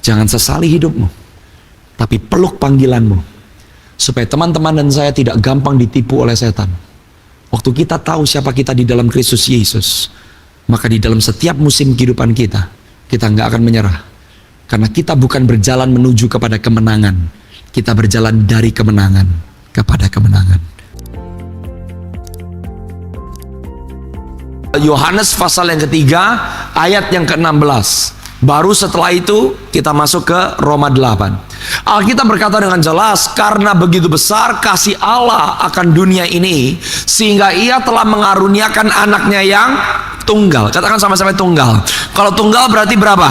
Jangan sesali hidupmu, tapi peluk panggilanmu, supaya teman-teman dan saya tidak gampang ditipu oleh setan. Waktu kita tahu siapa kita di dalam Kristus Yesus, maka di dalam setiap musim kehidupan kita nggak akan menyerah. Karena kita bukan berjalan menuju kepada kemenangan, kita berjalan dari kemenangan kepada kemenangan. Yohanes pasal yang ketiga, ayat yang ke-16. Baru setelah itu kita masuk ke Roma 8. Alkitab berkata dengan jelas, karena begitu besar kasih Allah akan dunia ini, sehingga ia telah mengaruniakan anaknya yang tunggal. Katakan sama-sama tunggal. Kalau tunggal berarti berapa?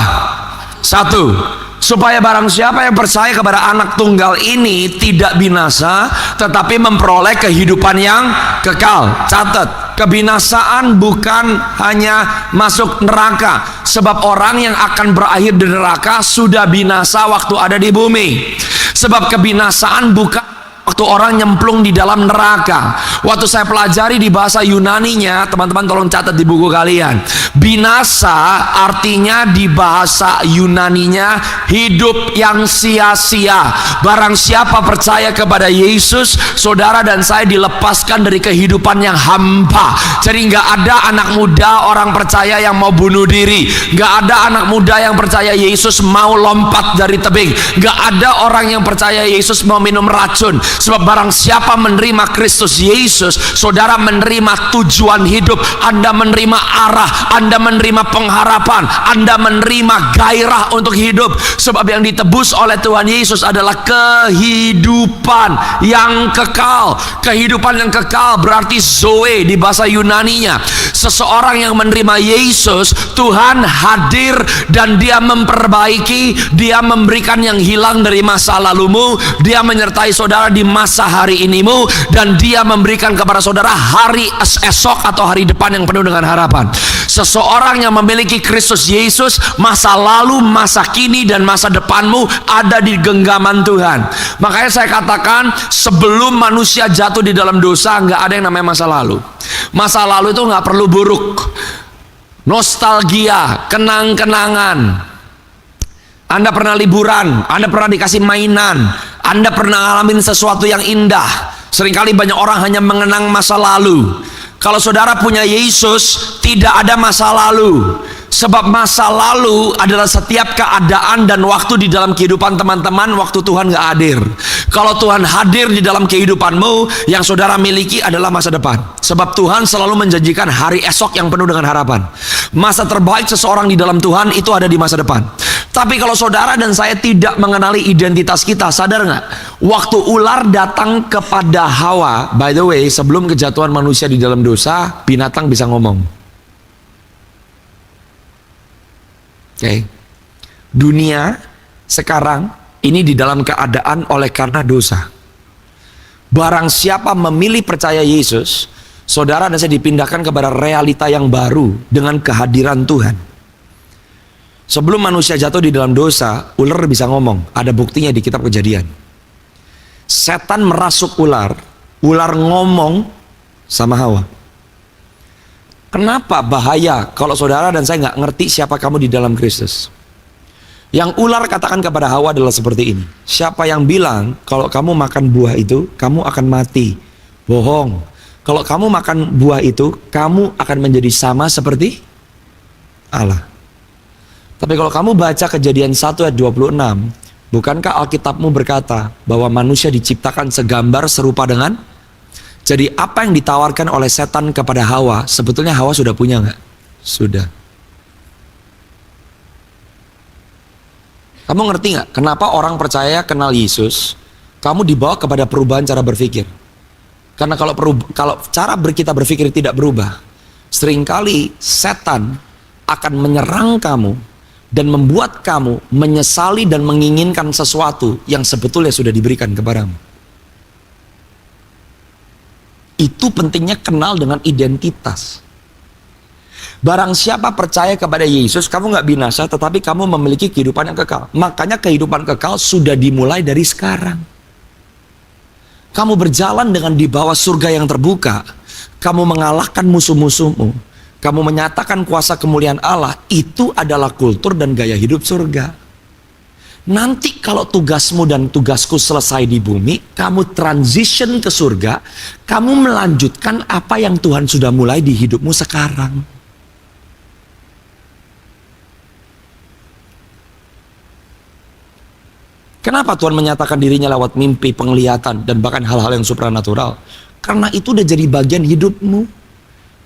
Satu. Supaya barang siapa yang percaya kepada anak tunggal ini tidak binasa, tetapi memperoleh kehidupan yang kekal. Catat, kebinasaan bukan hanya masuk neraka, sebab orang yang akan berakhir di neraka sudah binasa waktu ada di bumi. Sebab kebinasaan bukan waktu orang nyemplung di dalam neraka. Waktu saya pelajari di bahasa Yunaninya, teman-teman tolong catat di buku kalian. Binasa artinya di bahasa Yunaninya hidup yang sia-sia. Barang siapa percaya kepada Yesus, saudara dan saya dilepaskan dari kehidupan yang hampa. Jadi nggak ada anak muda orang percaya yang mau bunuh diri. Nggak ada anak muda yang percaya Yesus mau lompat dari tebing. Nggak ada orang yang percaya Yesus mau minum racun. Sebab barang siapa menerima Kristus Yesus, saudara menerima tujuan hidup, Anda menerima arah, Anda menerima pengharapan, Anda menerima gairah untuk hidup. Sebab yang ditebus oleh Tuhan Yesus adalah kehidupan yang kekal. Kehidupan yang kekal berarti Zoe di bahasa Yunaninya. Seseorang yang menerima Yesus, Tuhan hadir dan dia memperbaiki, dia memberikan yang hilang dari masa lalumu, dia menyertai saudara di masa hari inimu, dan dia memberikan kepada saudara hari esok atau hari depan yang penuh dengan harapan. Seseorang yang memiliki Kristus Yesus, masa lalu, masa kini, dan masa depanmu ada di genggaman Tuhan. Makanya saya katakan, sebelum manusia jatuh di dalam dosa, nggak ada yang namanya masa lalu. Masa lalu itu nggak perlu buruk. Nostalgia, kenang-kenangan. Anda pernah liburan, Anda pernah dikasih mainan, Anda pernah ngalamin sesuatu yang indah. Seringkali banyak orang hanya mengenang masa lalu. Kalau saudara punya Yesus, tidak ada masa lalu. Sebab masa lalu adalah setiap keadaan dan waktu di dalam kehidupan teman-teman waktu Tuhan gak hadir. Kalau Tuhan hadir di dalam kehidupanmu, yang saudara miliki adalah masa depan. Sebab Tuhan selalu menjanjikan hari esok yang penuh dengan harapan. Masa terbaik seseorang di dalam Tuhan itu ada di masa depan. Tapi kalau saudara dan saya tidak mengenali identitas kita, sadar gak? Waktu ular datang kepada Hawa, by the way, sebelum kejatuhan manusia di dalam dosa, binatang bisa ngomong. Oke. Dunia sekarang ini di dalam keadaan oleh karena dosa. Barang siapa memilih percaya Yesus, saudara dan saya dipindahkan kepada realita yang baru dengan kehadiran Tuhan. Sebelum manusia jatuh di dalam dosa, ular bisa ngomong. Ada buktinya di kitab Kejadian. Setan merasuk ular, ular ngomong sama Hawa. Kenapa bahaya kalau saudara dan saya nggak ngerti siapa kamu di dalam Kristus? Yang ular katakan kepada Hawa adalah seperti ini. Siapa yang bilang kalau kamu makan buah itu, kamu akan mati? Bohong. Kalau kamu makan buah itu, kamu akan menjadi sama seperti Allah. Tapi kalau kamu baca Kejadian 1 ayat 26, bukankah Alkitabmu berkata bahwa manusia diciptakan segambar serupa dengan? Jadi apa yang ditawarkan oleh setan kepada Hawa, sebetulnya Hawa sudah punya nggak? Sudah. Kamu ngerti nggak kenapa orang percaya kenal Yesus, kamu dibawa kepada perubahan cara berpikir? Karena kalau cara kita berpikir tidak berubah, seringkali setan akan menyerang kamu dan membuat kamu menyesali dan menginginkan sesuatu yang sebetulnya sudah diberikan kepadamu. Itu pentingnya kenal dengan identitas. Barang siapa percaya kepada Yesus, kamu gak binasa, tetapi kamu memiliki kehidupan yang kekal. Makanya kehidupan kekal sudah dimulai dari sekarang. Kamu berjalan dengan di bawah surga yang terbuka. Kamu mengalahkan musuh-musuhmu. Kamu menyatakan kuasa kemuliaan Allah. Itu adalah kultur dan gaya hidup surga. Nanti kalau tugasmu dan tugasku selesai di bumi, kamu transition ke surga, kamu melanjutkan apa yang Tuhan sudah mulai di hidupmu sekarang. Kenapa Tuhan menyatakan dirinya lewat mimpi, penglihatan, dan bahkan hal-hal yang supranatural? Karena itu udah jadi bagian hidupmu.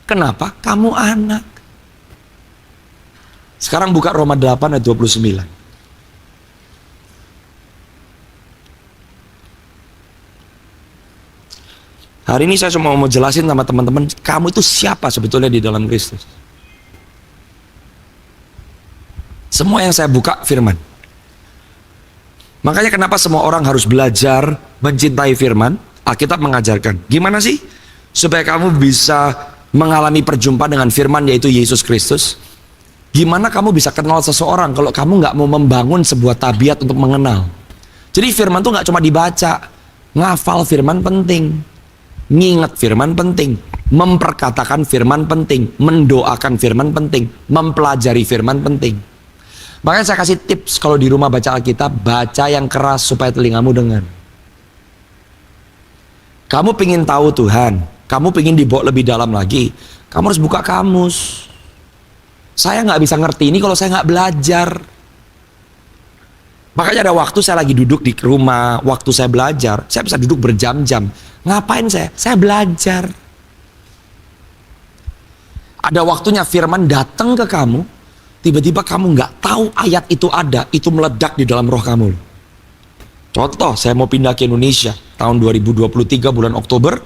Kenapa? Kamu anak. Sekarang buka Roma 8 ayat 29. Hari ini saya cuma mau jelasin sama teman-teman, kamu itu siapa sebetulnya di dalam Kristus. Semua yang saya buka firman. Makanya kenapa semua orang harus belajar mencintai firman? Alkitab mengajarkan. Gimana sih supaya kamu bisa mengalami perjumpaan dengan firman, yaitu Yesus Kristus? Gimana kamu bisa kenal seseorang kalau kamu nggak mau membangun sebuah tabiat untuk mengenal? Jadi firman tuh nggak cuma dibaca, ngafal firman penting. Nginget firman penting, memperkatakan firman penting, mendoakan firman penting, mempelajari firman penting. Makanya saya kasih tips kalau di rumah baca Alkitab, baca yang keras supaya telingamu dengar. Kamu pingin tahu Tuhan, kamu pingin dibawa lebih dalam lagi, kamu harus buka kamus. Saya nggak bisa ngerti ini kalau saya nggak belajar. Makanya ada waktu saya lagi duduk di rumah, waktu saya belajar, saya bisa duduk berjam-jam. Ngapain saya? Saya belajar. Ada waktunya firman datang ke kamu, tiba-tiba kamu nggak tahu ayat itu ada, itu meledak di dalam roh kamu. Contoh, saya mau pindah ke Indonesia tahun 2023 bulan Oktober,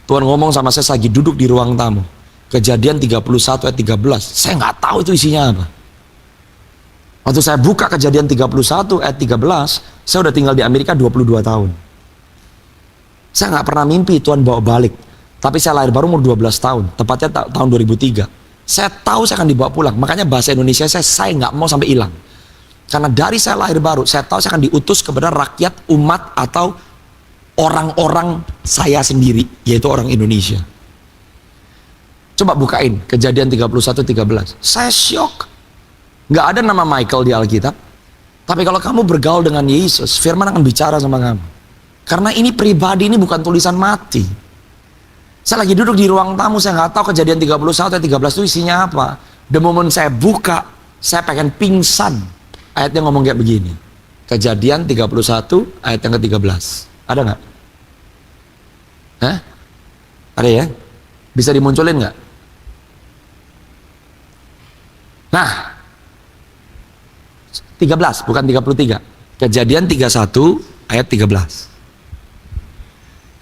Tuhan ngomong sama saya lagi duduk di ruang tamu. Kejadian 31 ayat 13, saya nggak tahu itu isinya apa. Waktu saya buka Kejadian 31 ayat 13, saya udah tinggal di Amerika 22 tahun. Saya nggak pernah mimpi Tuhan bawa balik. Tapi saya lahir baru umur 12 tahun, tepatnya tahun 2003. Saya tahu saya akan dibawa pulang, makanya bahasa Indonesia saya nggak mau sampai hilang. Karena dari saya lahir baru, saya tahu saya akan diutus kepada rakyat, umat, atau orang-orang saya sendiri, yaitu orang Indonesia. Coba bukain Kejadian 31-13. Saya syok. Nggak ada nama Michael di Alkitab. Tapi kalau kamu bergaul dengan Yesus, firman akan bicara sama kamu. Karena ini pribadi, ini bukan tulisan mati. Saya lagi duduk di ruang tamu, saya nggak tahu Kejadian 31 ayat 13 itu isinya apa. The moment saya buka, saya pengen pingsan. Ayatnya ngomong kayak begini. Kejadian 31 ayat yang ke-13. Ada nggak? Hah? Ada ya? Bisa dimunculin nggak? Nah, 13, bukan 33. Kejadian 31 ayat 13.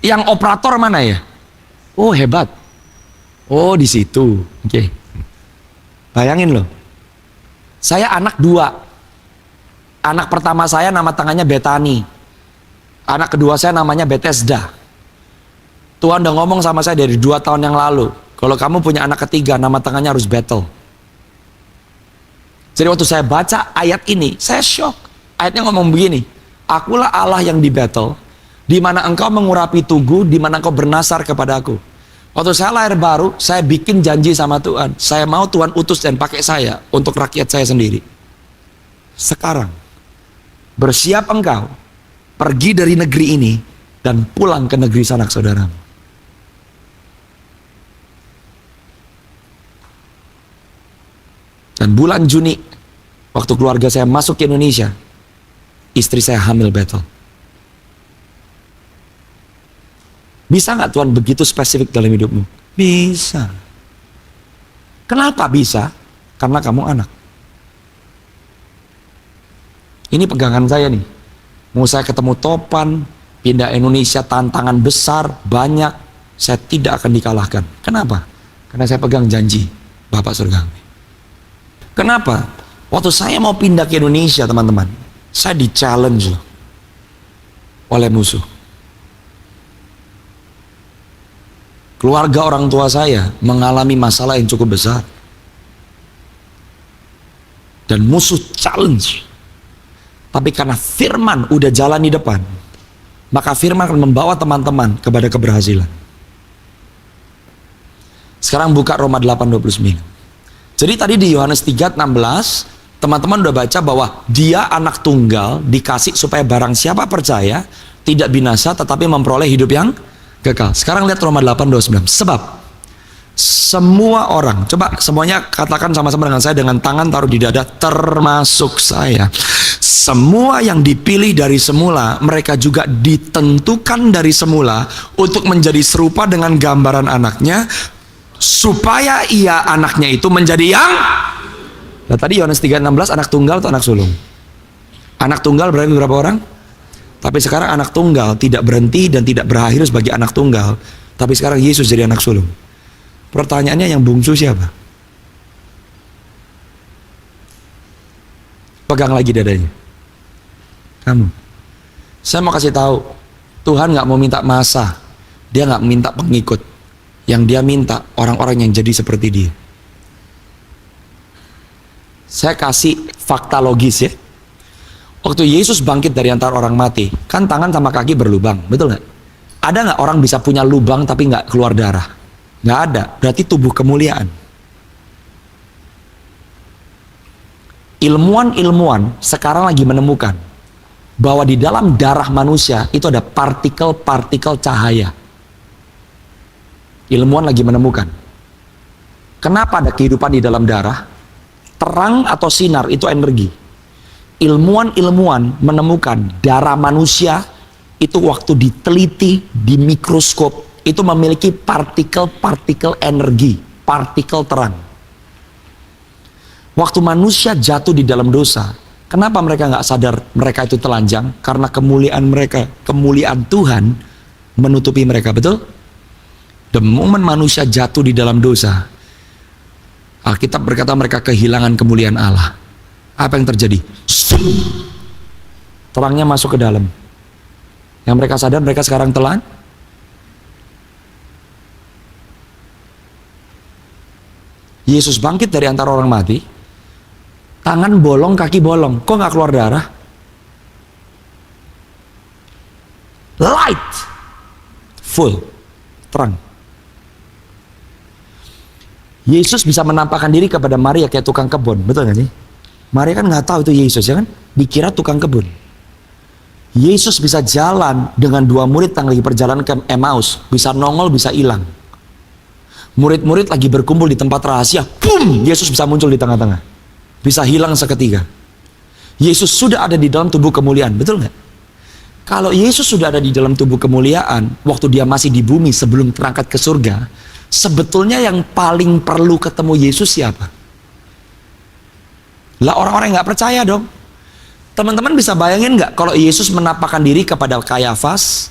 Yang operator mana ya? Oh, hebat. Oh, di situ. Oke. Bayangin loh. Saya anak 2. Anak pertama saya nama tangannya Betani. Anak kedua saya namanya Bethesda. Tuhan udah ngomong sama saya dari 2 tahun yang lalu. Kalau kamu punya anak ketiga, nama tangannya harus Battle. Jadi waktu saya baca ayat ini, saya shock. Ayatnya ngomong begini, akulah Allah yang di battle, di mana engkau mengurapi tugu, di mana engkau bernasar kepada aku. Waktu saya lahir baru, saya bikin janji sama Tuhan. Saya mau Tuhan utus dan pakai saya untuk rakyat saya sendiri. Sekarang, bersiap engkau pergi dari negeri ini dan pulang ke negeri sanak saudaramu. Dan bulan Juni, waktu keluarga saya masuk ke Indonesia, istri saya hamil Battle. Bisa nggak Tuhan begitu spesifik dalam hidupmu? Bisa. Kenapa bisa? Karena kamu anak. Ini pegangan saya nih. Mau saya ketemu topan, pindah Indonesia, tantangan besar, banyak, saya tidak akan dikalahkan. Kenapa? Karena saya pegang janji Bapak Surgawi. Kenapa? Waktu saya mau pindah ke Indonesia, teman-teman, saya di-challenge loh oleh musuh. Keluarga orang tua saya mengalami masalah yang cukup besar. Dan musuh challenge. Tapi karena firman udah jalan di depan, maka firman akan membawa teman-teman kepada keberhasilan. Sekarang buka Roma 8:29. Jadi tadi di Yohanes 3:16, Teman-teman udah baca bahwa dia anak tunggal dikasih supaya barang siapa percaya tidak binasa tetapi memperoleh hidup yang kekal. Sekarang lihat Roma 8:29. Sebab semua orang, coba semuanya katakan sama-sama dengan saya dengan tangan taruh di dada, termasuk saya. Semua yang dipilih dari semula, mereka juga ditentukan dari semula untuk menjadi serupa dengan gambaran anaknya, supaya ia anaknya itu menjadi yang. Nah tadi Yohanes 3:16 anak tunggal atau anak sulung? Anak tunggal berarti berapa orang? Tapi sekarang anak tunggal tidak berhenti dan tidak berakhir sebagai anak tunggal, tapi sekarang Yesus jadi anak sulung. Pertanyaannya yang bungsu siapa? Pegang lagi dadanya. Kamu. Saya mau kasih tahu, Tuhan nggak mau minta masa, dia nggak minta pengikut. Yang dia minta orang-orang yang jadi seperti dia. Saya kasih fakta logis ya. Waktu Yesus bangkit dari antara orang mati, kan tangan sama kaki berlubang, betul nggak? Ada nggak orang bisa punya lubang tapi nggak keluar darah? Nggak ada, berarti tubuh kemuliaan. Ilmuwan-ilmuwan sekarang lagi menemukan bahwa di dalam darah manusia itu ada partikel-partikel cahaya. Ilmuwan lagi menemukan. Kenapa ada kehidupan di dalam darah? Terang atau sinar itu energi. Ilmuwan-ilmuwan menemukan darah manusia itu waktu diteliti di mikroskop itu memiliki partikel-partikel energi, partikel terang. Waktu manusia jatuh di dalam dosa, kenapa mereka nggak sadar mereka itu telanjang? Karena kemuliaan mereka, kemuliaan Tuhan menutupi mereka, betul? The moment manusia jatuh di dalam dosa, Alkitab berkata mereka kehilangan kemuliaan Allah. Apa yang terjadi? Terangnya masuk ke dalam. Yang mereka sadar mereka sekarang telan. Yesus bangkit dari antara orang mati, tangan bolong, kaki bolong. Kok nggak keluar darah? Light, full, terang. Yesus bisa menampakkan diri kepada Maria kayak tukang kebun, betul nggak sih? Maria kan nggak tahu itu Yesus, ya kan? Dikira tukang kebun. Yesus bisa jalan dengan dua murid yang lagi perjalanan ke Emmaus, bisa nongol, bisa hilang. Murid-murid lagi berkumpul di tempat rahasia, boom, Yesus bisa muncul di tengah-tengah. Bisa hilang seketika. Yesus sudah ada di dalam tubuh kemuliaan, betul nggak? Kalau Yesus sudah ada di dalam tubuh kemuliaan, waktu dia masih di bumi sebelum terangkat ke surga, sebetulnya yang paling perlu ketemu Yesus siapa? Lah orang-orang yang nggak percaya dong. Teman-teman bisa bayangin nggak kalau Yesus menampakkan diri kepada Kayafas,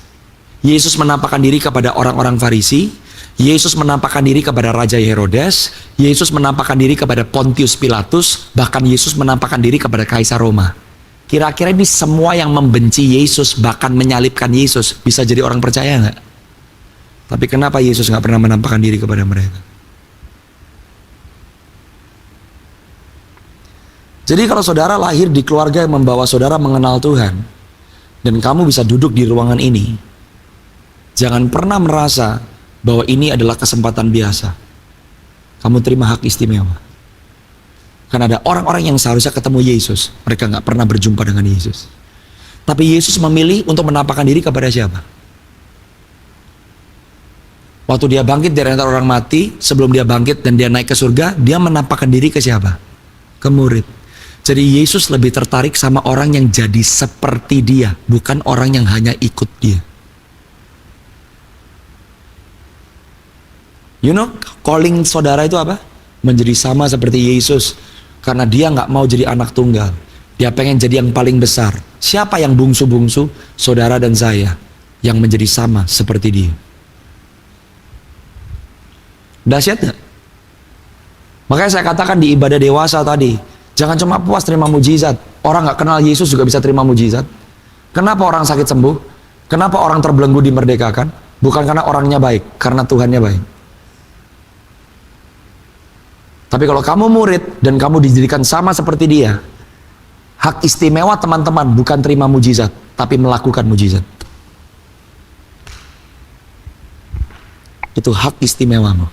Yesus menampakkan diri kepada orang-orang Farisi, Yesus menampakkan diri kepada Raja Herodes, Yesus menampakkan diri kepada Pontius Pilatus, bahkan Yesus menampakkan diri kepada Kaisar Roma. Kira-kira ini semua yang membenci Yesus, bahkan menyalibkan Yesus, bisa jadi orang percaya nggak? Tapi kenapa Yesus nggak pernah menampakkan diri kepada mereka? Jadi kalau saudara lahir di keluarga yang membawa saudara mengenal Tuhan, dan kamu bisa duduk di ruangan ini, jangan pernah merasa bahwa ini adalah kesempatan biasa. Kamu terima hak istimewa. Karena ada orang-orang yang seharusnya ketemu Yesus, mereka nggak pernah berjumpa dengan Yesus. Tapi Yesus memilih untuk menampakkan diri kepada siapa? Waktu dia bangkit dari antara orang mati, sebelum dia bangkit dan dia naik ke surga, dia menampakkan diri ke siapa? Ke murid. Jadi Yesus lebih tertarik sama orang yang jadi seperti dia, bukan orang yang hanya ikut dia. You know, calling saudara itu apa? Menjadi sama seperti Yesus. Karena dia nggak mau jadi anak tunggal. Dia pengen jadi yang paling besar. Siapa yang bungsu-bungsu? Saudara dan saya. Yang menjadi sama seperti dia. Dahsyat nggak? Makanya saya katakan di ibadah dewasa tadi, jangan cuma puas terima mujizat. Orang nggak kenal Yesus juga bisa terima mujizat. Kenapa orang sakit sembuh? Kenapa orang terbelenggu dimerdekakan? Bukan karena orangnya baik, karena Tuhannya baik. Tapi kalau kamu murid dan kamu dijadikan sama seperti dia, hak istimewa teman-teman bukan terima mujizat, tapi melakukan mujizat. Itu hak istimewamu.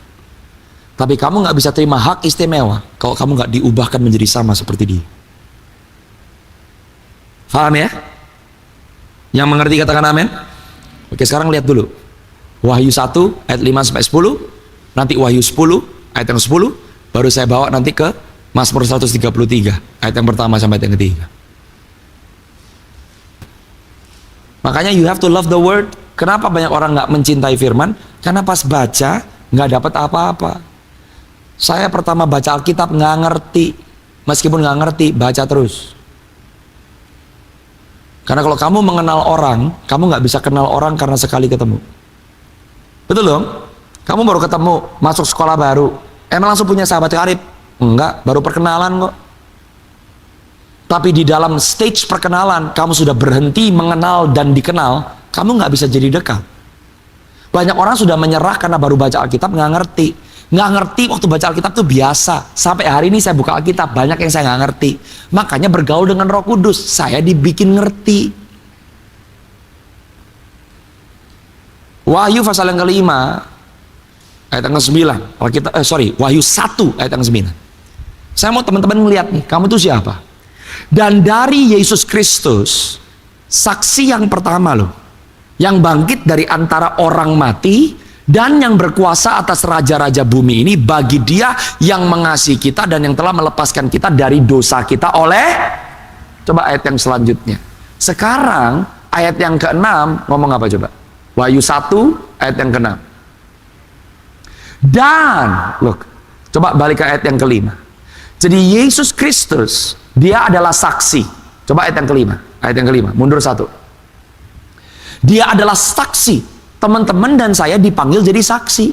Tapi kamu nggak bisa terima hak istimewa kalau kamu nggak diubahkan menjadi sama seperti dia. Paham ya? Yang mengerti katakan amin. Oke, sekarang lihat dulu. Wahyu 1 ayat 5 sampai 10, nanti Wahyu 10 ayat yang 10, baru saya bawa nanti ke Mazmur 133 ayat yang pertama sampai ayat yang ketiga. Makanya you have to love the word. Kenapa banyak orang nggak mencintai firman? Karena pas baca nggak dapat apa-apa. Saya pertama baca Alkitab nggak ngerti, meskipun nggak ngerti baca terus. Karena kalau kamu mengenal orang, kamu nggak bisa kenal orang karena sekali ketemu. Betul dong? Kamu baru ketemu, masuk sekolah baru, emang langsung punya sahabat karib? Enggak, baru perkenalan kok. Tapi di dalam stage perkenalan, kamu sudah berhenti mengenal dan dikenal, kamu nggak bisa jadi dekat. Banyak orang sudah menyerah karena baru baca Alkitab, nggak ngerti. Nggak ngerti waktu baca Alkitab tuh biasa. Sampai hari ini saya buka Alkitab, banyak yang saya nggak ngerti. Makanya bergaul dengan Roh Kudus, saya dibikin ngerti. Wahyu pasal yang kelima, ayat yang ke-9. Wahyu 1 ayat yang ke-9. Saya mau teman-teman melihat nih, kamu tuh siapa? Dan dari Yesus Kristus, saksi yang pertama loh, yang bangkit dari antara orang mati, dan yang berkuasa atas raja-raja bumi ini, bagi Dia yang mengasihi kita dan yang telah melepaskan kita dari dosa kita oleh, coba ayat yang selanjutnya. Sekarang ayat yang ke-6 ngomong apa coba? Wahyu 1 ayat yang ke-6. Dan look, coba balik ke ayat yang ke-5. Jadi Yesus Kristus, Dia adalah saksi. Coba ayat yang ke-5. Ayat yang ke-5, mundur 1. Dia adalah saksi. Teman-teman dan saya dipanggil jadi saksi.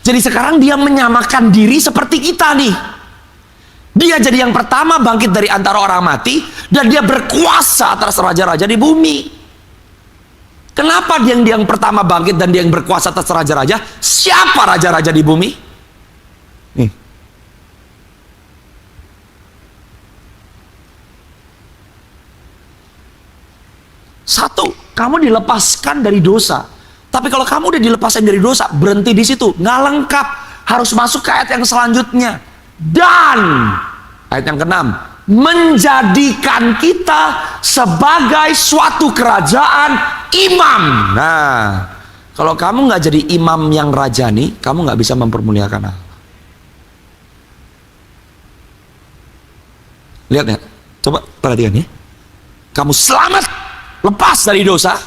Jadi sekarang Dia menyamakan diri seperti kita nih. Dia jadi yang pertama bangkit dari antara orang mati, dan Dia berkuasa atas raja-raja di bumi. Kenapa Dia yang pertama bangkit dan Dia yang berkuasa atas raja-raja? Siapa raja-raja di bumi? Nih. Satu, kamu dilepaskan dari dosa. Tapi kalau kamu udah dilepaskan dari dosa, berhenti di situ, nggak lengkap. Harus masuk ke ayat yang selanjutnya. Dan ayat yang ke-6, menjadikan kita sebagai suatu kerajaan imam. Nah, kalau kamu nggak jadi imam yang rajani, kamu nggak bisa mempermuliakan Allah. Lihat ya, coba perhatikan ya. Kamu selamat, lepas dari dosa,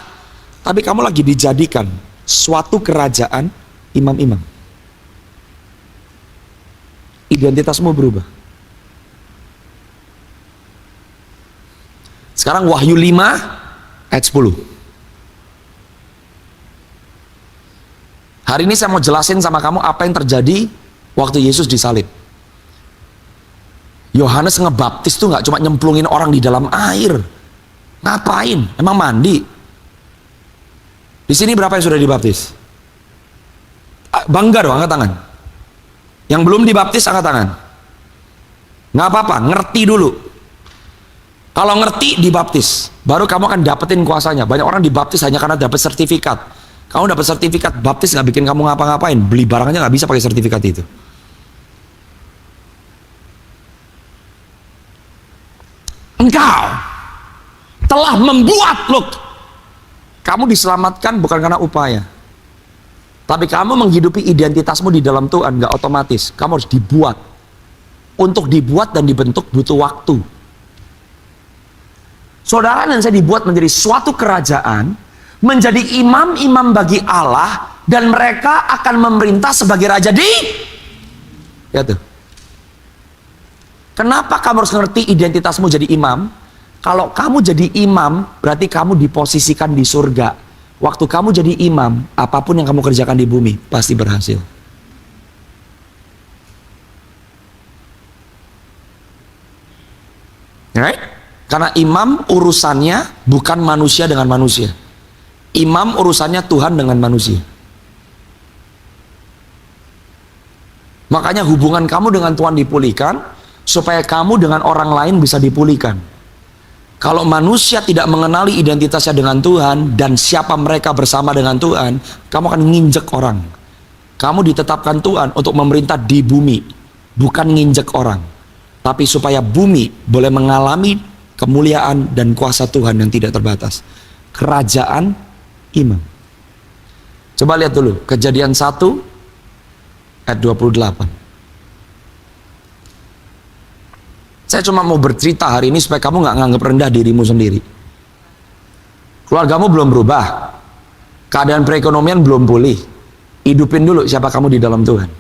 tapi kamu lagi dijadikan suatu kerajaan imam-imam. Identitasmu berubah. Sekarang Wahyu 5 ayat 10. Hari ini saya mau jelasin sama kamu apa yang terjadi waktu Yesus disalib. Yohanes ngebaptis tuh nggak cuma nyemplungin orang di dalam air. Ngapain? Emang mandi? Di sini berapa yang sudah dibaptis? Bangga dong, angkat tangan. Yang belum dibaptis, angkat tangan. Nggak apa-apa, ngerti dulu. Kalau ngerti, dibaptis. Baru kamu akan dapetin kuasanya. Banyak orang dibaptis hanya karena dapat sertifikat. Kamu dapat sertifikat, baptis nggak bikin kamu ngapa-ngapain. Beli barangnya nggak bisa pakai sertifikat itu. Engkau telah membuat, look, kamu diselamatkan bukan karena upaya, tapi kamu menghidupi identitasmu di dalam Tuhan. Gak otomatis, kamu harus dibuat. Untuk dibuat dan dibentuk butuh waktu. Saudara dan saya dibuat menjadi suatu kerajaan, menjadi imam-imam bagi Allah, dan mereka akan memerintah sebagai raja di, ya tuh. Kenapa kamu harus ngerti identitasmu jadi imam? Kalau kamu jadi imam, berarti kamu diposisikan di surga. Waktu kamu jadi imam, apapun yang kamu kerjakan di bumi, pasti berhasil. Right? Karena imam urusannya bukan manusia dengan manusia. Imam urusannya Tuhan dengan manusia. Makanya hubungan kamu dengan Tuhan dipulihkan, supaya kamu dengan orang lain bisa dipulihkan. Kalau manusia tidak mengenali identitasnya dengan Tuhan dan siapa mereka bersama dengan Tuhan, kamu akan nginjek orang. Kamu ditetapkan Tuhan untuk memerintah di bumi, bukan nginjek orang. Tapi supaya bumi boleh mengalami kemuliaan dan kuasa Tuhan yang tidak terbatas. Kerajaan imam. Coba lihat dulu Kejadian 1 ayat 28. Saya cuma mau bercerita hari ini supaya kamu nggak nganggap rendah dirimu sendiri. Keluargamu belum berubah, keadaan perekonomian belum pulih. Hidupin dulu siapa kamu di dalam Tuhan.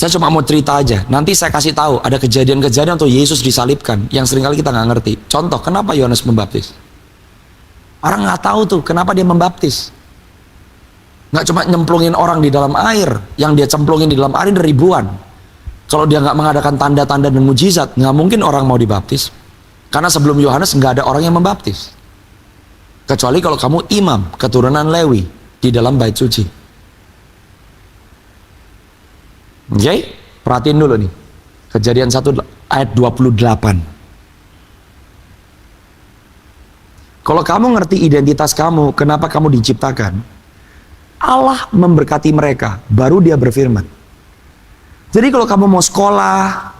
Saya cuma mau cerita aja. Nanti saya kasih tahu ada kejadian-kejadian waktu Yesus disalibkan yang seringkali kita nggak ngerti. Contoh, kenapa Yohanes membaptis? Orang nggak tahu tuh kenapa dia membaptis. Nggak cuma nyemplungin orang di dalam air, yang dia cemplungin di dalam air ada ribuan. Kalau dia nggak mengadakan tanda-tanda dan mujizat, nggak mungkin orang mau dibaptis. Karena sebelum Yohanes nggak ada orang yang membaptis. Kecuali kalau kamu imam, keturunan Lewi, di dalam bait suci. Oke, perhatiin dulu nih. Kejadian 1 ayat 28. Kalau kamu ngerti identitas kamu, kenapa kamu diciptakan, Allah memberkati mereka, baru dia berfirman. Jadi kalau kamu mau sekolah,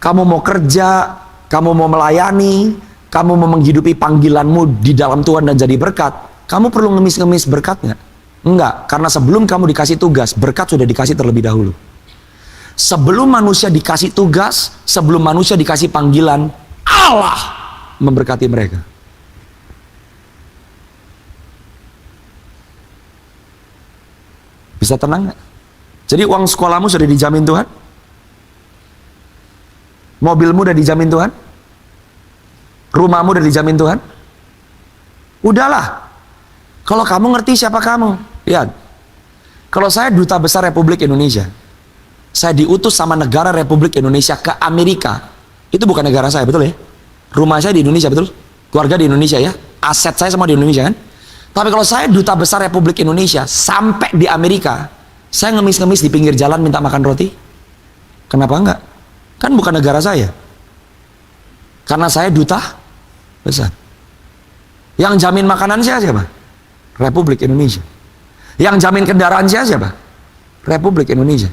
kamu mau kerja, kamu mau melayani, kamu mau menghidupi panggilanmu di dalam Tuhan dan jadi berkat, kamu perlu ngemis-ngemis berkatnya? Enggak, karena sebelum kamu dikasih tugas, berkat sudah dikasih terlebih dahulu. Sebelum manusia dikasih tugas, sebelum manusia dikasih panggilan, Allah memberkati mereka. Bisa tenang gak? Jadi uang sekolahmu sudah dijamin Tuhan? Mobilmu udah dijamin Tuhan? Rumahmu udah dijamin Tuhan? Udahlah. Kalau kamu ngerti siapa kamu, lihat. Kalau saya duta besar Republik Indonesia, saya diutus sama negara Republik Indonesia ke Amerika. Itu bukan negara saya, betul ya? Rumah saya di Indonesia, betul? Keluarga di Indonesia ya? Aset saya semua di Indonesia kan? Tapi kalau saya duta besar Republik Indonesia sampai di Amerika, saya ngemis-ngemis di pinggir jalan minta makan roti? Kenapa enggak? Kan bukan negara saya. Karena saya duta besar. Yang jamin makanan saya siapa? Republik Indonesia. Yang jamin kendaraan saya siapa? Republik Indonesia.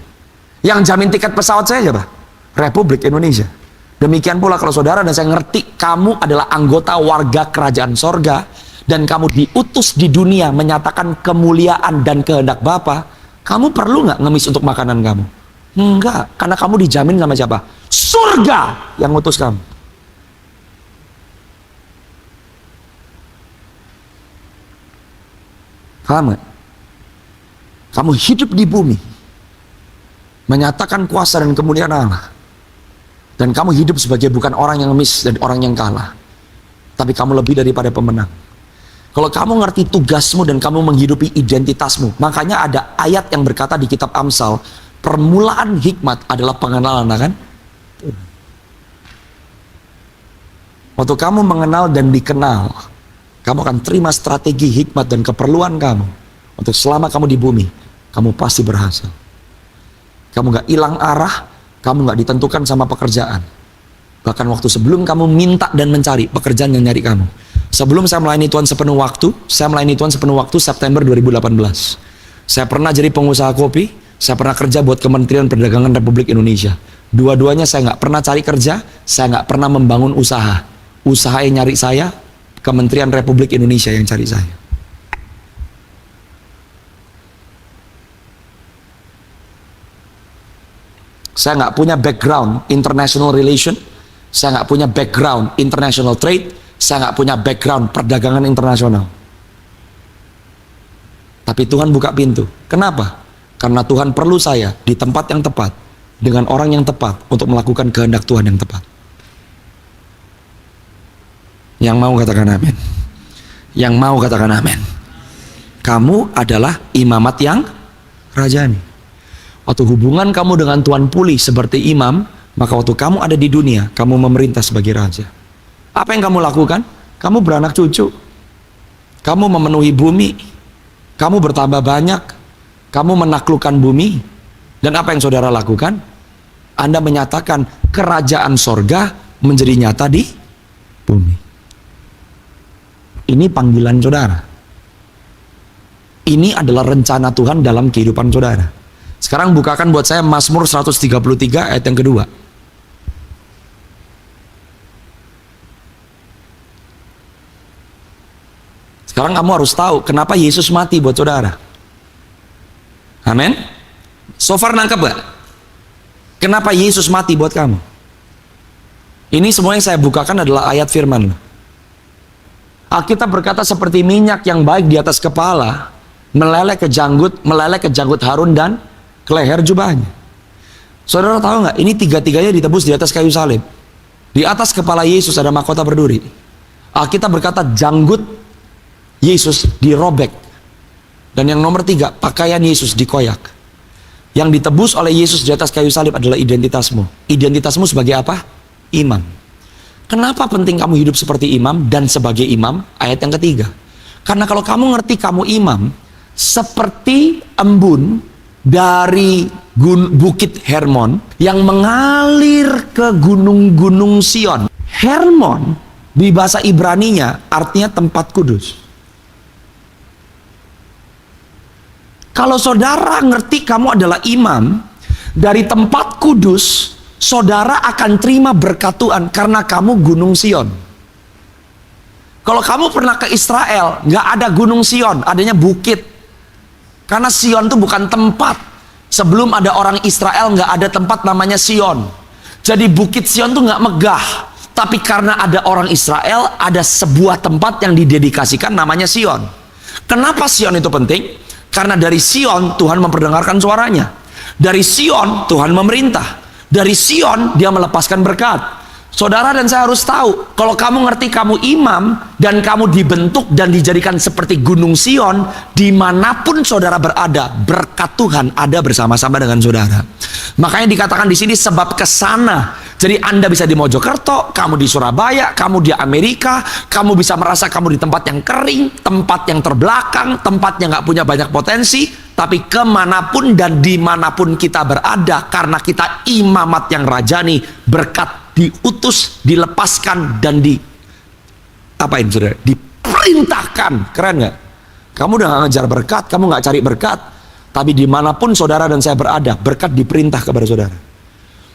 Yang jamin tiket pesawat saya siapa? Republik Indonesia. Demikian pula kalau saudara dan saya ngerti kamu adalah anggota warga kerajaan sorga, dan kamu diutus di dunia menyatakan kemuliaan dan kehendak Bapa, kamu perlu nggak ngemis untuk makanan kamu? Enggak, karena kamu dijamin sama siapa? Surga yang utus kamu. Paham gak? Kamu hidup di bumi menyatakan kuasa dan kemuliaan Allah, dan kamu hidup sebagai bukan orang yang ngemis dan orang yang kalah, tapi kamu lebih daripada pemenang. Kalau kamu ngerti tugasmu dan kamu menghidupi identitasmu, makanya ada ayat yang berkata di kitab Amsal, permulaan hikmat adalah pengenalan akan Tuhan. Waktu kamu mengenal dan dikenal, kamu akan terima strategi hikmat dan keperluan kamu untuk selama kamu di bumi, kamu pasti berhasil. Kamu gak hilang arah, kamu gak ditentukan sama pekerjaan. Bahkan waktu sebelum kamu minta dan mencari, pekerjaan yang nyari kamu. Sebelum saya melayani Tuhan sepenuh waktu, saya melayani Tuhan sepenuh waktu September 2018. Saya pernah jadi pengusaha kopi, saya pernah kerja buat Kementerian Perdagangan Republik Indonesia. Dua-duanya saya nggak pernah cari kerja, saya nggak pernah membangun usaha. Usaha yang nyari saya, Kementerian Republik Indonesia yang cari saya. Saya nggak punya background international relation, saya nggak punya background international trade, saya nggak punya background perdagangan internasional. Tapi Tuhan buka pintu. Kenapa? Karena Tuhan perlu saya di tempat yang tepat, dengan orang yang tepat, untuk melakukan kehendak Tuhan yang tepat. Yang mau katakan amin. Yang mau katakan amin. Kamu adalah imamat yang rajani. Waktu hubungan kamu dengan Tuhan pulih seperti imam, maka waktu kamu ada di dunia, kamu memerintah sebagai raja. Apa yang kamu lakukan? Kamu beranak cucu, kamu memenuhi bumi, kamu bertambah banyak, kamu menaklukkan bumi. Dan apa yang saudara lakukan? Anda menyatakan kerajaan sorga menjadi nyata di bumi. Ini panggilan saudara. Ini adalah rencana Tuhan dalam kehidupan saudara. Sekarang bukakan buat saya Mazmur 133 ayat yang kedua. Sekarang kamu harus tahu kenapa Yesus mati buat saudara. Amin. So far nangkep gak? Kenapa Yesus mati buat kamu? Ini semua yang saya bukakan adalah ayat firman. Alkitab berkata seperti minyak yang baik di atas kepala meleleh ke janggut Harun dan ke leher jubahnya. Saudara tahu nggak? Ini tiga-tiganya ditebus di atas kayu salib. Di atas kepala Yesus ada mahkota berduri. Alkitab berkata janggut Yesus dirobek. Dan yang nomor 3, pakaian Yesus dikoyak. Yang ditebus oleh Yesus di atas kayu salib adalah identitasmu. Identitasmu sebagai apa? Imam. Kenapa penting kamu hidup seperti imam dan sebagai imam? Ayat yang ketiga. Karena kalau kamu ngerti kamu imam, seperti embun dari Bukit Hermon yang mengalir ke gunung-gunung Sion. Hermon di bahasa Ibraninya artinya tempat kudus. Kalau saudara ngerti kamu adalah imam, dari tempat kudus, saudara akan terima berkat Tuhan karena kamu gunung Sion. Kalau kamu pernah ke Israel, nggak ada gunung Sion, adanya bukit. Karena Sion itu bukan tempat. Sebelum ada orang Israel, nggak ada tempat namanya Sion. Jadi bukit Sion tuh nggak megah. Tapi karena ada orang Israel, ada sebuah tempat yang didedikasikan namanya Sion. Kenapa Sion itu penting? Karena dari Sion Tuhan memperdengarkan suaranya. Dari Sion Tuhan memerintah. Dari Sion dia melepaskan berkat. Saudara dan saya harus tahu, kalau kamu ngerti kamu imam dan kamu dibentuk dan dijadikan seperti gunung Sion, dimanapun saudara berada, berkat Tuhan ada bersama-sama dengan saudara. Makanya dikatakan di sini sebab kesana. Jadi Anda bisa di Mojokerto, kamu di Surabaya, kamu di Amerika, kamu bisa merasa kamu di tempat yang kering, tempat yang terbelakang, tempat yang nggak punya banyak potensi, tapi kemanapun dan dimanapun kita berada, karena kita imamat yang rajani, berkat diutus, dilepaskan, dan apain saudara? Diperintahkan. Keren nggak? Kamu udah nggak ngejar berkat, kamu nggak cari berkat, tapi dimanapun saudara dan saya berada, berkat diperintah kepada saudara.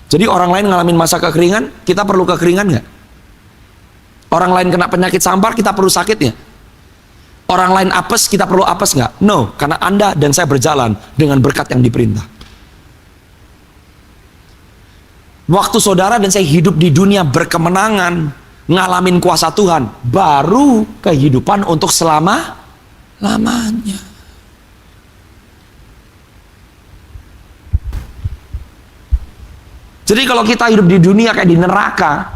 Jadi orang lain ngalamin masa kekeringan, kita perlu kekeringan nggak? Orang lain kena penyakit sampar, kita perlu sakit nggak? Orang lain apes, kita perlu apes nggak? No, karena Anda dan saya berjalan dengan berkat yang diperintah. Waktu saudara dan saya hidup di dunia berkemenangan, ngalamin kuasa Tuhan, baru kehidupan untuk selama-lamanya. Jadi kalau kita hidup di dunia kayak di neraka,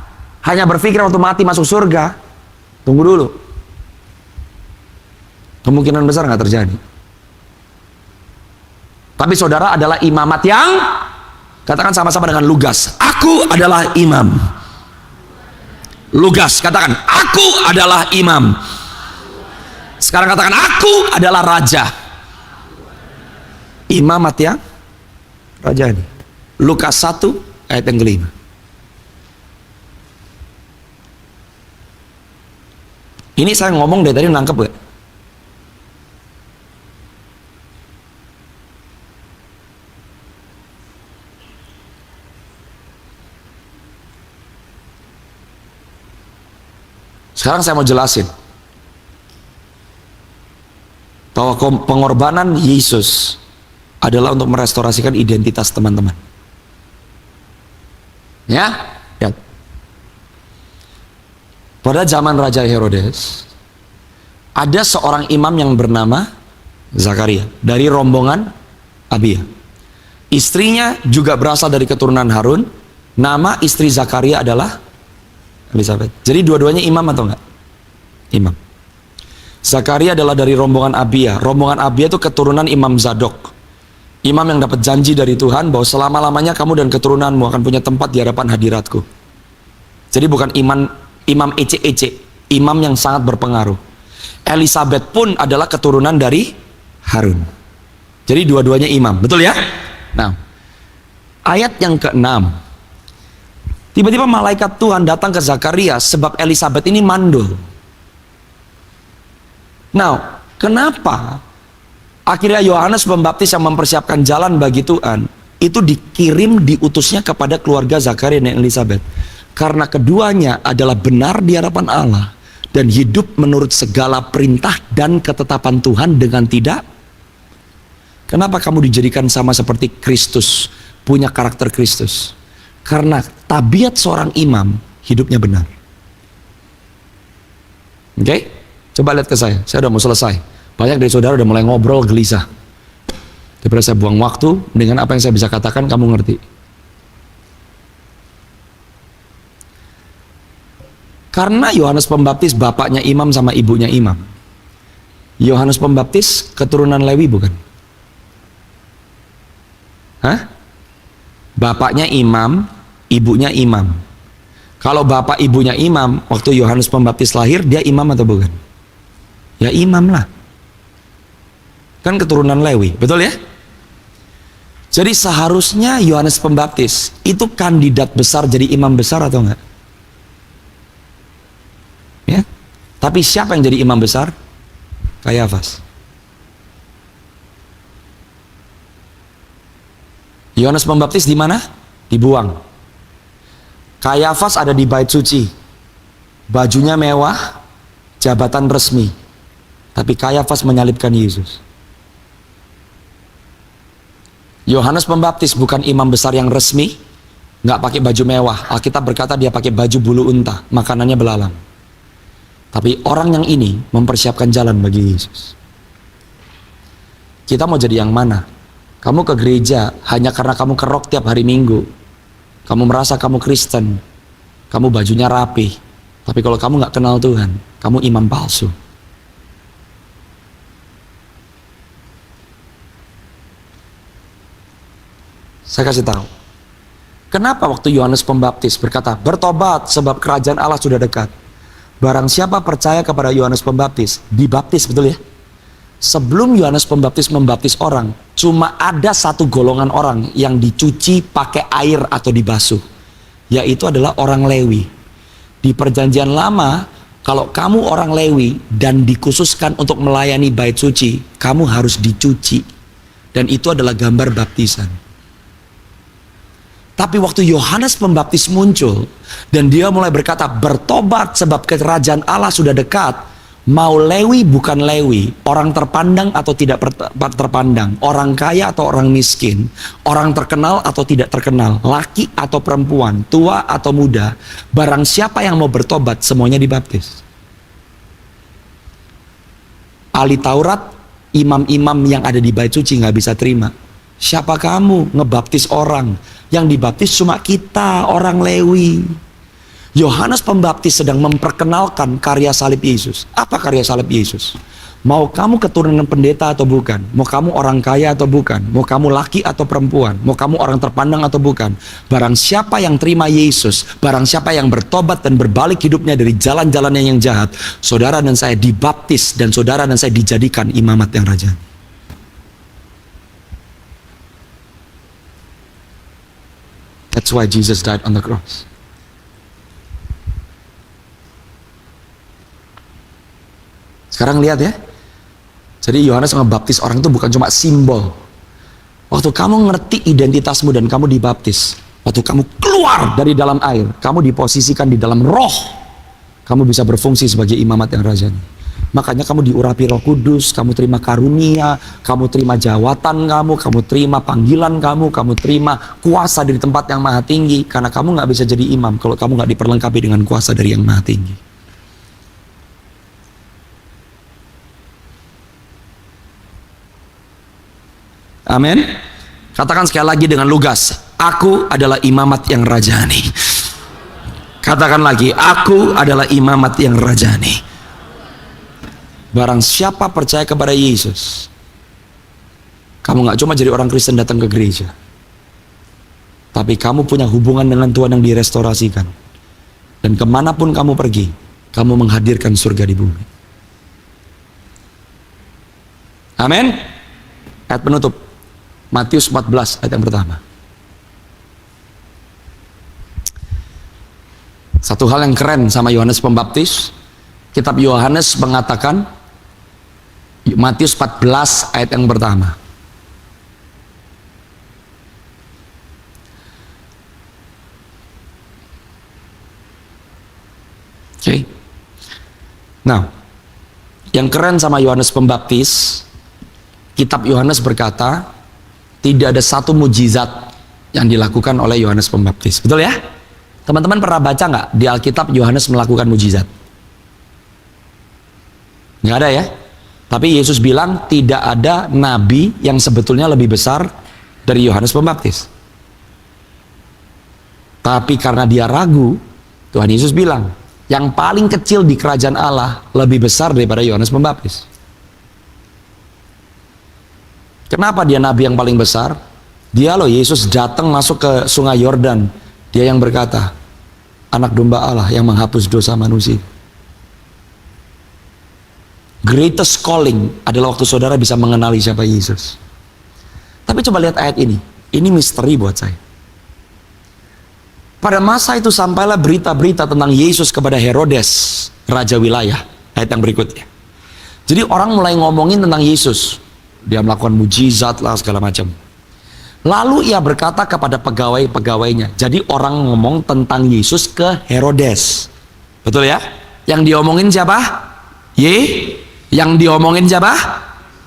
hanya berpikir waktu mati masuk surga, tunggu dulu. Kemungkinan besar nggak terjadi. Tapi saudara adalah imamat yang, katakan sama-sama dengan lugas, aku adalah imam. Lugas, katakan, aku adalah imam. Sekarang katakan, aku adalah raja. Imamat yang rajani. Lukas 1 ayat yang kelima. Ini saya ngomong dari tadi, nangkep gak? Sekarang saya mau jelasin bahwa pengorbanan Yesus adalah untuk merestorasikan identitas teman-teman. Ya, ya. Pada zaman Raja Herodes, ada seorang imam yang bernama Zakaria dari rombongan Abia. Istrinya juga berasal dari keturunan Harun. Nama istri Zakaria adalah Elizabeth. Jadi dua-duanya imam atau enggak? Imam. Zakaria adalah dari rombongan Abia. Rombongan Abia itu keturunan Imam Zadok. Imam yang dapat janji dari Tuhan bahwa selama-lamanya kamu dan keturunanmu akan punya tempat di hadapan hadiratku. Jadi bukan imam ece-ece, imam yang sangat berpengaruh. Elizabeth pun adalah keturunan dari Harun. Jadi dua-duanya imam, betul ya? Nah, ayat yang ke-6. Tiba-tiba malaikat Tuhan datang ke Zakaria sebab Elizabeth ini mandul. Nah, kenapa akhirnya Yohanes Pembaptis yang mempersiapkan jalan bagi Tuhan itu diutusnya kepada keluarga Zakaria dan Elizabeth? Karena keduanya adalah benar di hadapan Allah dan hidup menurut segala perintah dan ketetapan Tuhan dengan tidak. Kenapa kamu dijadikan sama seperti Kristus, punya karakter Kristus? Karena tabiat seorang imam hidupnya benar. Oke? Coba lihat ke saya udah mau selesai. Banyak dari saudara udah mulai ngobrol gelisah. Daripada saya buang waktu, dengan apa yang saya bisa katakan kamu ngerti. Karena Yohanes Pembaptis bapaknya imam sama ibunya imam. Yohanes Pembaptis keturunan Lewi bukan? Hah? Bapaknya imam, ibunya imam. Kalau bapak ibunya imam, waktu Yohanes Pembaptis lahir, dia imam atau bukan? Ya imam lah. Kan keturunan Lewi, betul ya? Jadi seharusnya Yohanes Pembaptis itu kandidat besar jadi imam besar atau enggak? Ya. Tapi siapa yang jadi imam besar? Kayafas. Yohanes Pembaptis di mana? Dibuang. Kayafas ada di bait suci. Bajunya mewah, jabatan resmi. Tapi Kayafas menyalibkan Yesus. Yohanes Pembaptis bukan imam besar yang resmi, nggak pakai baju mewah. Alkitab berkata dia pakai baju bulu unta, makanannya belalang. Tapi orang yang ini mempersiapkan jalan bagi Yesus. Kita mau jadi yang mana? Kamu ke gereja hanya karena kamu kerok tiap hari Minggu. Kamu merasa kamu Kristen. Kamu bajunya rapi. Tapi kalau kamu nggak kenal Tuhan, kamu imam palsu. Saya kasih tahu. Kenapa waktu Yohanes Pembaptis berkata, bertobat sebab kerajaan Allah sudah dekat. Barang siapa percaya kepada Yohanes Pembaptis, dibaptis, betul ya? Sebelum Yohanes Pembaptis membaptis orang, cuma ada satu golongan orang yang dicuci pakai air atau dibasuh, yaitu adalah orang Lewi. Di perjanjian lama, kalau kamu orang Lewi dan dikhususkan untuk melayani bait suci, kamu harus dicuci. Dan itu adalah gambar baptisan. Tapi waktu Yohanes Pembaptis muncul dan dia mulai berkata bertobat sebab kerajaan Allah sudah dekat, mau Lewi bukan Lewi, orang terpandang atau tidak terpandang, orang kaya atau orang miskin, orang terkenal atau tidak terkenal, laki atau perempuan, tua atau muda, barang siapa yang mau bertobat semuanya dibaptis. Ahli Taurat, imam-imam yang ada di bait suci nggak bisa terima. Siapa kamu ngebaptis orang? Yang dibaptis cuma kita, orang Lewi. Yohanes Pembaptis sedang memperkenalkan karya salib Yesus. Apa karya salib Yesus? Mau kamu keturunan pendeta atau bukan? Mau kamu orang kaya atau bukan? Mau kamu laki atau perempuan? Mau kamu orang terpandang atau bukan? Barang siapa yang terima Yesus, barang siapa yang bertobat dan berbalik hidupnya dari jalan-jalannya yang jahat, saudara dan saya dibaptis dan saudara dan saya dijadikan imamat yang raja. That's why Jesus died on the cross. Sekarang lihat ya. Jadi Yohanes ngebaptis orang itu bukan cuma simbol. Waktu kamu ngerti identitasmu dan kamu dibaptis, waktu kamu keluar dari dalam air, kamu diposisikan di dalam roh, kamu bisa berfungsi sebagai imamat yang rajani. Makanya kamu diurapi Roh Kudus, kamu terima karunia, kamu terima jawatan kamu terima panggilan kamu terima kuasa dari tempat yang maha tinggi. Karena kamu nggak bisa jadi imam kalau kamu nggak diperlengkapi dengan kuasa dari yang maha tinggi. Amin. Katakan sekali lagi dengan lugas, aku adalah imamat yang rajani. Katakan lagi, aku adalah imamat yang rajani. Barang siapa percaya kepada Yesus, kamu gak cuma jadi orang Kristen datang ke gereja, tapi kamu punya hubungan dengan Tuhan yang direstorasikan. Dan kemanapun kamu pergi, kamu menghadirkan surga di bumi. Amin. Ayat penutup, Matius 14 ayat yang pertama. Satu hal yang keren sama Yohanes Pembaptis, kitab Yohanes mengatakan, Matius 14 ayat yang pertama. Oke. Nah, yang keren sama Yohanes Pembaptis, kitab Yohanes berkata, tidak ada satu mujizat yang dilakukan oleh Yohanes Pembaptis. Betul ya? Teman-teman pernah baca nggak di Alkitab Yohanes melakukan mujizat? Nggak ada ya? Tapi Yesus bilang tidak ada nabi yang sebetulnya lebih besar dari Yohanes Pembaptis. Tapi karena dia ragu, Tuhan Yesus bilang, yang paling kecil di kerajaan Allah lebih besar daripada Yohanes Pembaptis. Kenapa dia nabi yang paling besar? Dia loh, Yesus datang masuk ke sungai Yordan. Dia yang berkata, anak domba Allah yang menghapus dosa manusia. Greatest calling adalah waktu saudara bisa mengenali siapa Yesus. Tapi coba lihat ayat ini. Ini misteri buat saya. Pada masa itu sampailah berita-berita tentang Yesus kepada Herodes, raja wilayah. Ayat yang berikutnya. Jadi orang mulai ngomongin tentang Yesus. Dia melakukan mujizat lah segala macam. Lalu ia berkata kepada pegawai-pegawainya. Jadi orang ngomong tentang Yesus ke Herodes. Betul ya? Yang diomongin siapa? Yang diomongin siapa?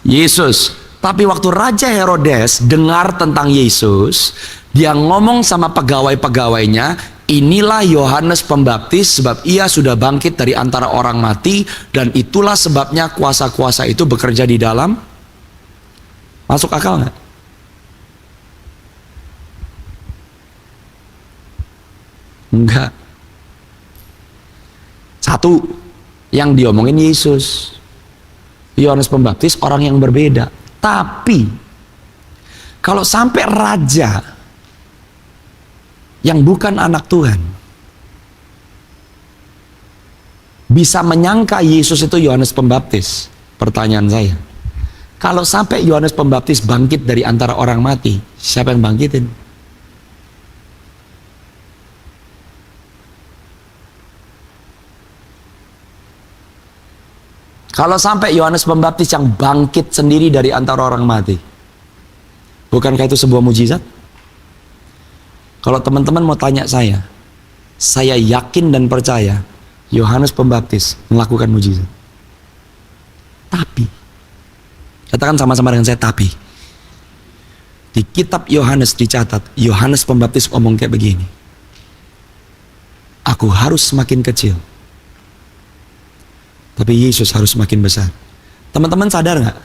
Yesus. Tapi waktu Raja Herodes dengar tentang Yesus, dia ngomong sama pegawai-pegawainya, inilah Yohanes Pembaptis sebab ia sudah bangkit dari antara orang mati, dan itulah sebabnya kuasa-kuasa itu bekerja di dalam. Masuk akal nggak? Enggak. Satu, yang diomongin Yesus. Yohanes Pembaptis orang yang berbeda. Tapi kalau sampai raja yang bukan anak Tuhan bisa menyangka Yesus itu Yohanes Pembaptis, pertanyaan saya, kalau sampai Yohanes Pembaptis bangkit dari antara orang mati, siapa yang bangkitin? Kalau sampai Yohanes Pembaptis yang bangkit sendiri dari antara orang mati, bukankah itu sebuah mujizat? Kalau teman-teman mau tanya saya yakin dan percaya Yohanes Pembaptis melakukan mujizat. Tapi, katakan sama-sama dengan saya, tapi di kitab Yohanes dicatat, Yohanes Pembaptis ngomong kayak begini, aku harus semakin kecil, tapi Yesus harus semakin besar. Teman-teman sadar nggak?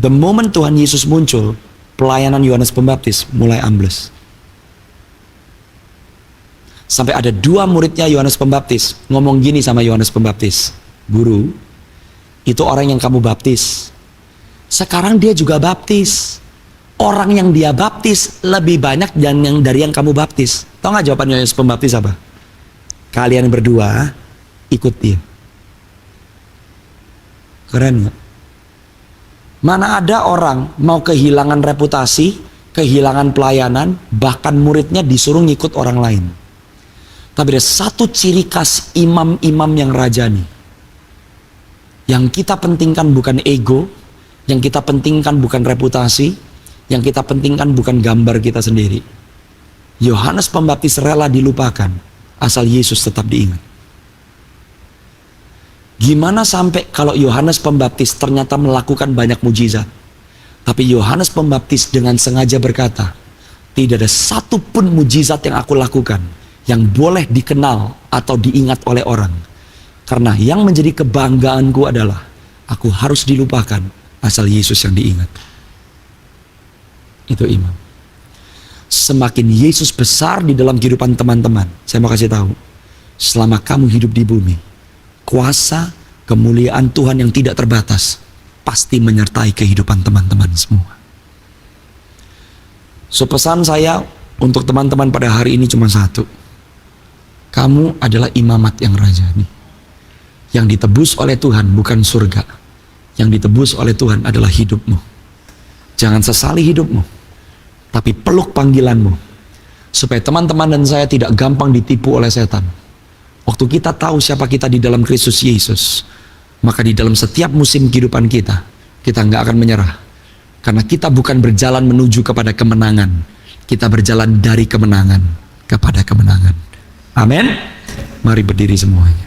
The moment Tuhan Yesus muncul, pelayanan Yohanes Pembaptis mulai ambles. Sampai ada 2 muridnya Yohanes Pembaptis ngomong gini sama Yohanes Pembaptis, guru, itu orang yang kamu baptis, sekarang dia juga baptis. Orang yang dia baptis lebih banyak dari yang kamu baptis. Tahu nggak jawaban Yohanes Pembaptis apa? Kalian berdua ikut dia. Keren nggak? Mana ada orang mau kehilangan reputasi, kehilangan pelayanan, bahkan muridnya disuruh ngikut orang lain. Tapi ada satu ciri khas imam-imam yang rajani. Yang kita pentingkan bukan ego, yang kita pentingkan bukan reputasi, yang kita pentingkan bukan gambar kita sendiri. Yohanes Pembaptis rela dilupakan, asal Yesus tetap diingat. Gimana sampai kalau Yohanes Pembaptis ternyata melakukan banyak mujizat, tapi Yohanes Pembaptis dengan sengaja berkata, tidak ada satupun mujizat yang aku lakukan yang boleh dikenal atau diingat oleh orang. Karena yang menjadi kebanggaanku adalah aku harus dilupakan asal Yesus yang diingat. Itu imam. Semakin Yesus besar di dalam kehidupan teman-teman, saya mau kasih tahu, selama kamu hidup di bumi, kuasa, kemuliaan Tuhan yang tidak terbatas pasti menyertai kehidupan teman-teman semua. So, pesan saya untuk teman-teman pada hari ini cuma satu. Kamu adalah imamat yang rajani. Yang ditebus oleh Tuhan bukan surga. Yang ditebus oleh Tuhan adalah hidupmu. Jangan sesali hidupmu, tapi peluk panggilanmu, supaya teman-teman dan saya tidak gampang ditipu oleh setan. Waktu kita tahu siapa kita di dalam Kristus Yesus, maka di dalam setiap musim kehidupan kita nggak akan menyerah. Karena kita bukan berjalan menuju kepada kemenangan, kita berjalan dari kemenangan kepada kemenangan. Amin. Mari berdiri semuanya.